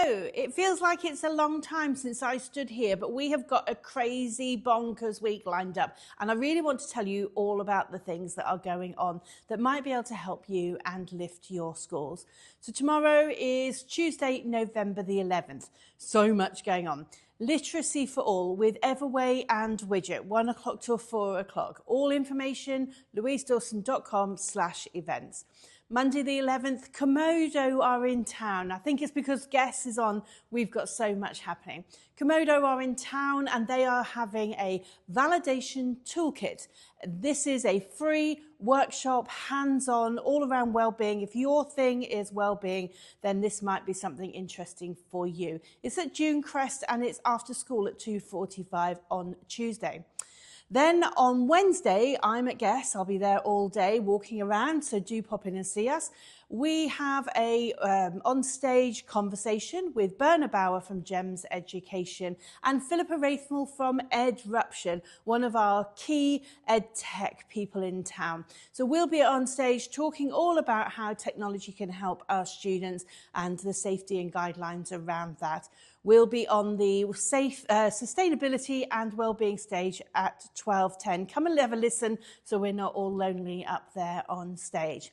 Hello, it feels like it's a long time since I stood here, but we have got a crazy bonkers week lined up. And I really want to tell you all about the things that are going on that might be able to help you and lift your schools. So tomorrow is Tuesday, November the 11th. So much going on. Literacy for All with Everway and Widgit, 1 o'clock till 4 o'clock. All information, louisedawson.com/events. Monday the 11th, Komodo are in town. I think it's because GESS is on, we've got so much happening. Komodo are in town and they are having a validation toolkit. This is a free workshop, hands-on, all around well-being. If your thing is well-being, then this might be something interesting for you. It's at June Crest and it's after school at 2:45 on Tuesday. Then on Wednesday, I'm at GESS. I'll be there all day walking around, so do pop in and see us. We have a on-stage conversation with Berna Bauer from GEMS Education and Philippa Wraithmell from Edruption, one of our key EdTech people in town. So we'll be on stage talking all about how technology can help our students and the safety and guidelines around that. We'll be on the sustainability and wellbeing stage at 12:10. Come and have a listen so we're not all lonely up there on stage.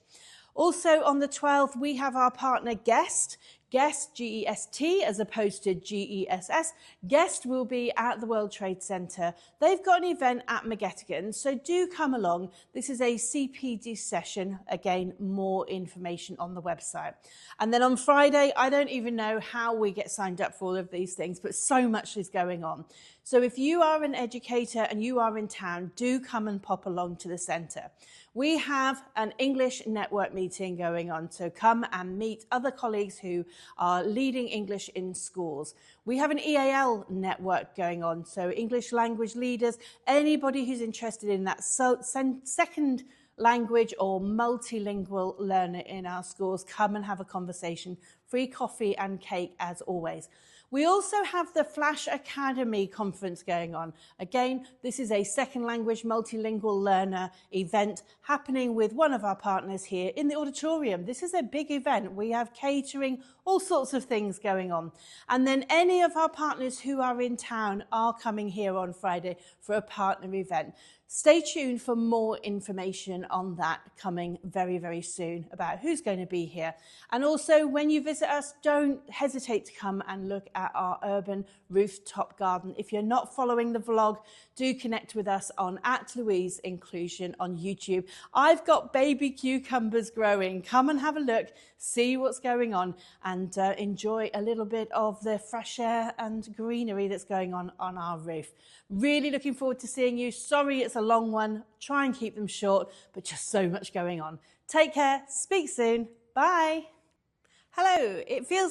Also on the 12th, we have our partner GEST. GEST, G-E-S-T, as opposed to G-E-S-S. GEST will be at the World Trade Center. They've got an event at Magettagan, so do come along. This is a CPD session. Again, more information on the website. And then on Friday, I don't even know how we get signed up for all of these things, but so much is going on. So if you are an educator and you are in town, do come and pop along to the center. We have an English network meeting going on, so come and meet other colleagues who are leading English in schools. We have an EAL network going on, so English language leaders, anybody who's interested in that second language or multilingual learner in our schools, come and have a conversation. Free coffee and cake as always. We also have the FlashAcademy Conference going on. Again, this is a second language multilingual learner event happening with one of our partners here in the auditorium. This is a big event. We have catering, all sorts of things going on. And then any of our partners who are in town are coming here on Friday for a partner event. Stay tuned for more information on that coming very, very soon about who's going to be here. And also, when you visit us, don't hesitate to come and look at our urban rooftop garden. If you're not following the vlog, do connect with us on @Louise Inclusion on YouTube. I've got baby cucumbers growing. Come and have a look, see what's going on, and enjoy a little bit of the fresh air and greenery that's going on our roof. Really looking forward to seeing you. Sorry it's a long one. Try and keep them short, but just so much going on. Take care. Speak soon. Bye. Hello. It feels